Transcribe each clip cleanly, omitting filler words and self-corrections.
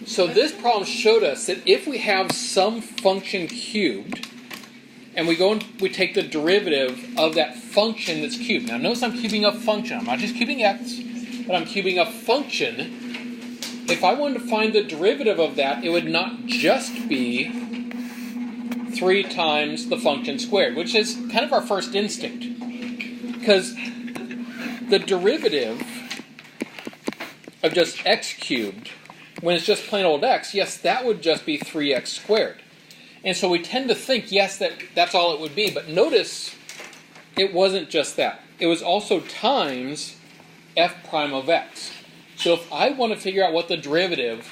So this problem showed us that if we have some function cubed, and we go and we take the derivative of that function that's cubed. Now notice I'm cubing a function. I'm not just cubing x, but I'm cubing a function. If I wanted to find the derivative of that, it would not just be 3 times the function squared, which is kind of our first instinct. Because the derivative of just x cubed, when it's just plain old x, yes, that would just be 3x squared. And so we tend to think, yes, that's all it would be. But notice it wasn't just that. It was also times f prime of x. So if I want to figure out what the derivative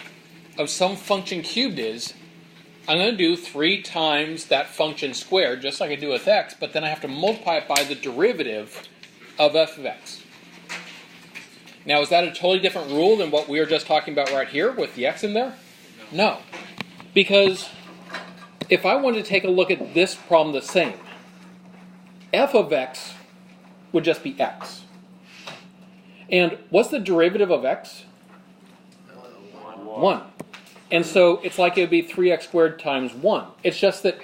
of some function cubed is, I'm going to do 3 times that function squared, just like I do with x, but then I have to multiply it by the derivative of f of x. Now, is that a totally different rule than what we were just talking about right here with the x in there? No. Because if I wanted to take a look at this problem the same, f of x would just be x. And what's the derivative of x? 1. And so it's like it would be 3x squared times 1. It's just that,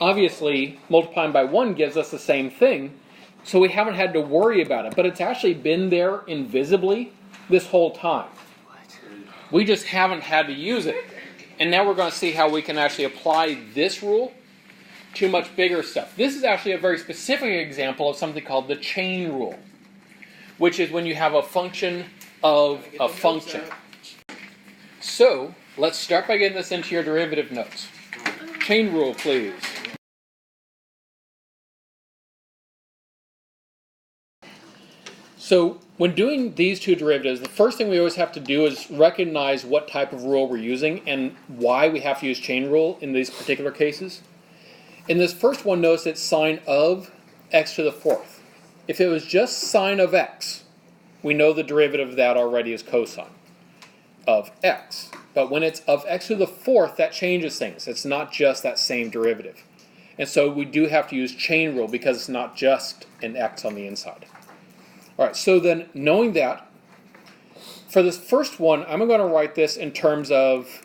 obviously, multiplying by 1 gives us the same thing, so we haven't had to worry about it. But it's actually been there invisibly this whole time. We just haven't had to use it. And now we're going to see how we can actually apply this rule to much bigger stuff. This is actually a very specific example of something called the chain rule, which is when you have a function of a function. So, let's start by getting this into your derivative notes. Chain rule, please. So, when doing these two derivatives, the first thing we always have to do is recognize what type of rule we're using and why we have to use chain rule in these particular cases. In this first one, notice it's sine of x to the fourth. If it was just sine of x, we know the derivative of that already is cosine of x. But when it's of x to the fourth, that changes things. It's not just that same derivative. And so we do have to use chain rule because it's not just an x on the inside. All right, so then knowing that, for this first one, I'm going to write this in terms of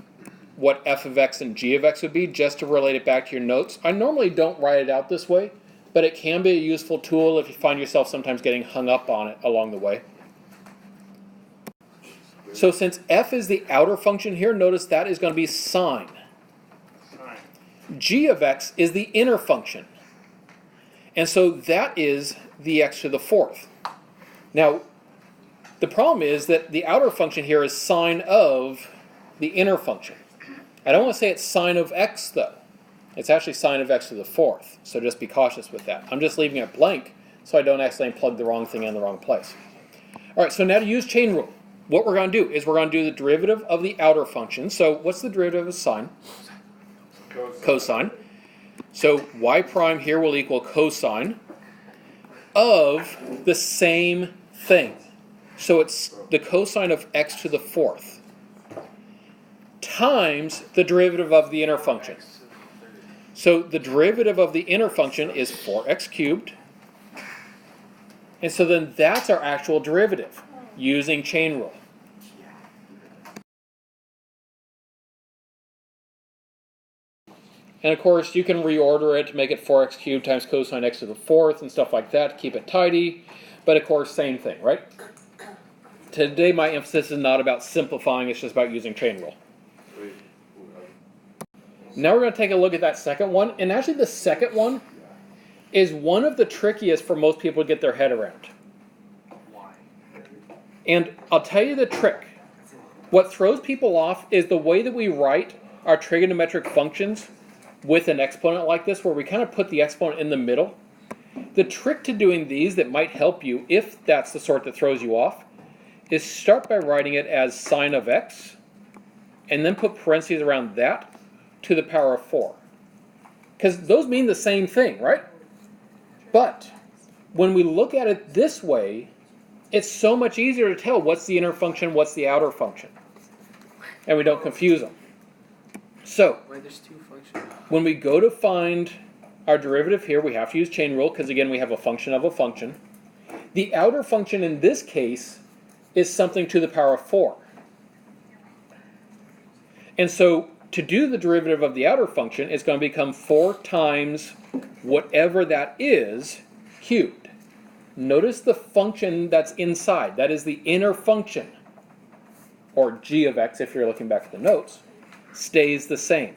what f of x and g of x would be, just to relate it back to your notes. I normally don't write it out this way, but it can be a useful tool if you find yourself sometimes getting hung up on it along the way. So since f is the outer function here, notice that is going to be sine. G of x is the inner function. And so that is the x to the fourth. Now, the problem is that the outer function here is sine of the inner function. I don't want to say it's sine of x, though. It's actually sine of x to the fourth, so just be cautious with that. I'm just leaving it blank so I don't accidentally plug the wrong thing in the wrong place. All right, so now to use chain rule, what we're going to do is we're going to do the derivative of the outer function. So what's the derivative of sine? Cosine. So y prime here will equal cosine of the same thing. So it's the cosine of x to the fourth times the derivative of the inner function. So the derivative of the inner function is 4x cubed. And so then that's our actual derivative using chain rule. And of course, you can reorder it to make it 4x cubed times cosine x to the fourth and stuff like that to keep it tidy. But of course, same thing, right? Today, my emphasis is not about simplifying, it's just about using chain rule. Now we're going to take a look at that second one. And actually, the second one is one of the trickiest for most people to get their head around. And I'll tell you the trick. What throws people off is the way that we write our trigonometric functions with an exponent like this, where we kind of put the exponent in the middle. The trick to doing these that might help you, if that's the sort that throws you off, is start by writing it as sine of x, and then put parentheses around that to the power of 4. Because those mean the same thing, right? But when we look at it this way, it's so much easier to tell what's the inner function, what's the outer function. And we don't confuse them. So, when we go to find our derivative here, we have to use chain rule because, again, we have a function of a function. The outer function in this case is something to the power of 4. And so to do the derivative of the outer function, it's going to become 4 times whatever that is cubed. Notice the function that's inside. That is the inner function, or g of x if you're looking back at the notes, stays the same.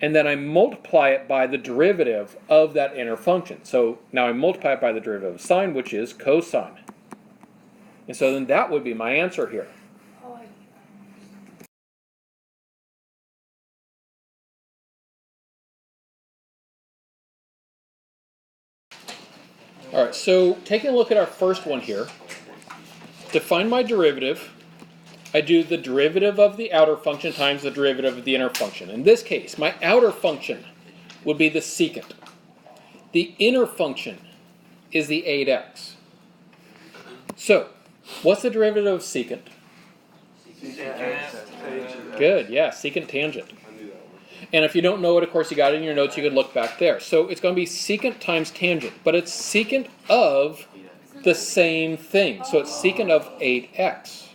And then I multiply it by the derivative of that inner function. So now I multiply it by the derivative of sine, which is cosine. And so then that would be my answer here. All right, so taking a look at our first one here, to find my derivative, I do the derivative of the outer function times the derivative of the inner function. In this case, my outer function would be the secant. The inner function is the 8x. So, what's the derivative of secant? Good, yeah, secant tangent. And if you don't know it, of course, you got it in your notes, you could look back there. So it's going to be secant times tangent, but it's secant of the same thing. So it's secant of 8x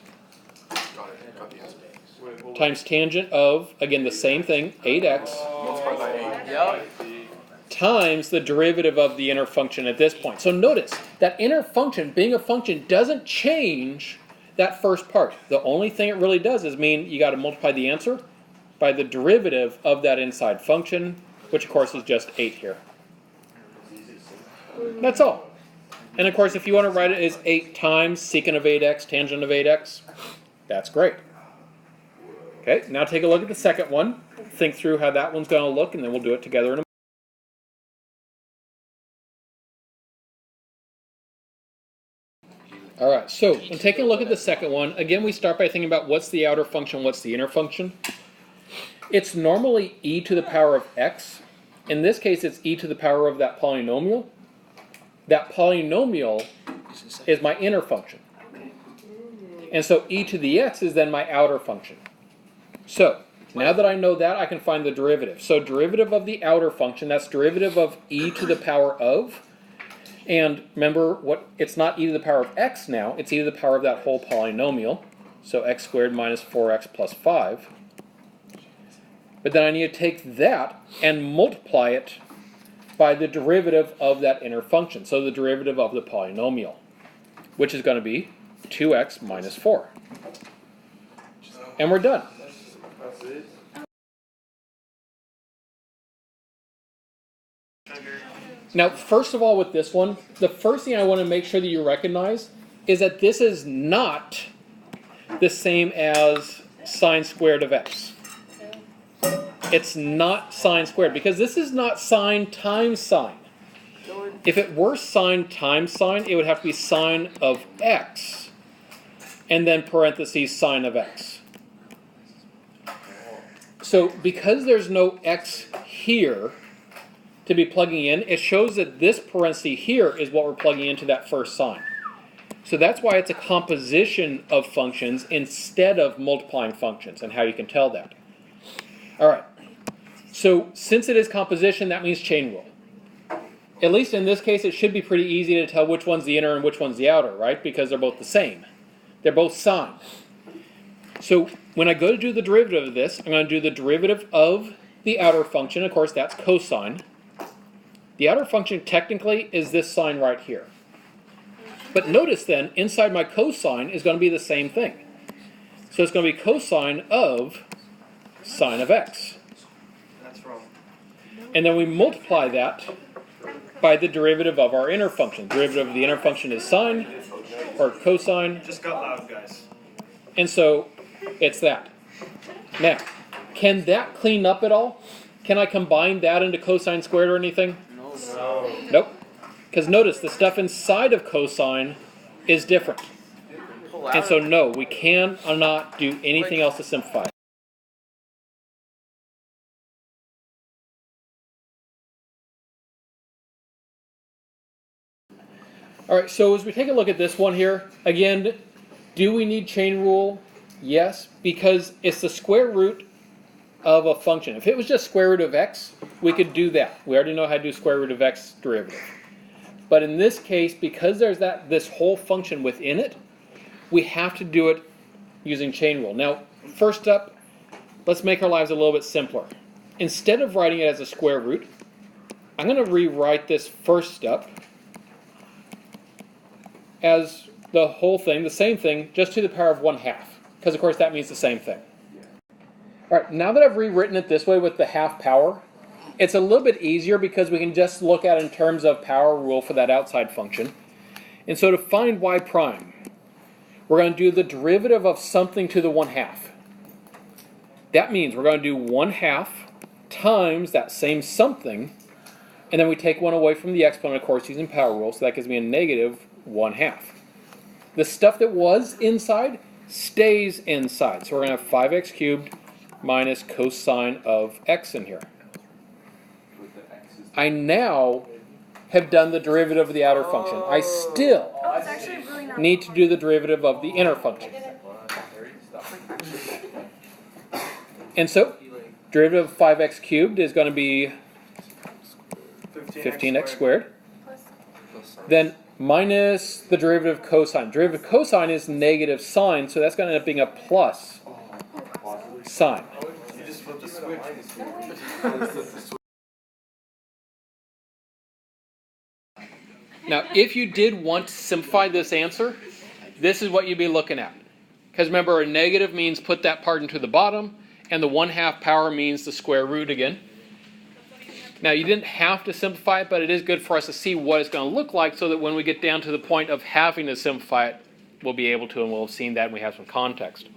times tangent of, again, the same thing, 8x, times the derivative of the inner function at this point. So notice, that inner function, being a function, doesn't change that first part. The only thing it really does is mean you got to multiply the answer by the derivative of that inside function, which of course is just 8 here. That's all. And of course, if you want to write it as 8 times secant of 8x, tangent of 8x, that's great. Okay, now take a look at the second one. Think through how that one's going to look, and then we'll do it together in a moment. All right, so when taking a look at the second one, again, we start by thinking about what's the outer function, what's the inner function. It's normally e to the power of x. In this case, it's e to the power of that polynomial. That polynomial is my inner function. And so e to the x is then my outer function. So, now that I know that, I can find the derivative. So derivative of the outer function, that's derivative of e to the power of. And remember, it's not e to the power of x now, it's e to the power of that whole polynomial. So x squared minus 4x plus 5. But then I need to take that and multiply it by the derivative of that inner function. So the derivative of the polynomial, which is going to be 2x minus 4. And we're done. Now, first of all, with this one, the first thing I want to make sure that you recognize is that this is not the same as sine squared of x. It's not sine squared, because this is not sine times sine. If it were sine times sine, it would have to be sine of x, and then parentheses sine of x. So because there's no x here to be plugging in, it shows that this parenthesis here is what we're plugging into that first sine. So that's why it's a composition of functions instead of multiplying functions, and how you can tell that. All right. So since it is composition, that means chain rule. At least in this case, it should be pretty easy to tell which one's the inner and which one's the outer, right? Because they're both the same. They're both sine. So when I go to do the derivative of this, I'm going to do the derivative of the outer function. Of course, that's cosine. The outer function technically is this sine right here. But notice then, inside my cosine is going to be the same thing. So it's going to be cosine of sine of x. And then we multiply that by the derivative of our inner function. The derivative of the inner function is sine, or cosine. Just got loud, guys. And so it's that. Now, can that clean up at all? Can I combine that into cosine squared or anything? No. Nope. Because notice, the stuff inside of cosine is different. And so no, we cannot do anything else to simplify. All right, so as we take a look at this one here, again, do we need chain rule? Yes, because it's the square root of a function. If it was just square root of x, we could do that. We already know how to do square root of x derivative. But in this case, because there's this whole function within it, we have to do it using chain rule. Now, first up, let's make our lives a little bit simpler. Instead of writing it as a square root, I'm going to rewrite this first up as the whole thing, the same thing, just to the power of 1/2. Because, of course, that means the same thing. All right, now that I've rewritten it this way with the half power, it's a little bit easier because we can just look at it in terms of power rule for that outside function. And so to find y prime, we're going to do the derivative of something to the 1/2. That means we're going to do 1/2 times that same something, and then we take 1 away from the exponent, of course, using power rule, so that gives me a negative 1/2. The stuff that was inside stays inside. So we're going to have 5x cubed minus cosine of x in here. I now have done the derivative of the outer function. I still need to do the derivative of the inner function. And so, derivative of 5x cubed is going to be 15x squared. Then minus the derivative of cosine. Derivative of cosine is negative sine, so that's going to end up being a plus sine. You just flipped the switch. Now, if you did want to simplify this answer, this is what you'd be looking at. Because remember, a negative means put that part into the bottom, and the 1/2 power means the square root again. Now, you didn't have to simplify it, but it is good for us to see what it's going to look like so that when we get down to the point of having to simplify it, we'll be able to, and we'll have seen that and we have some context.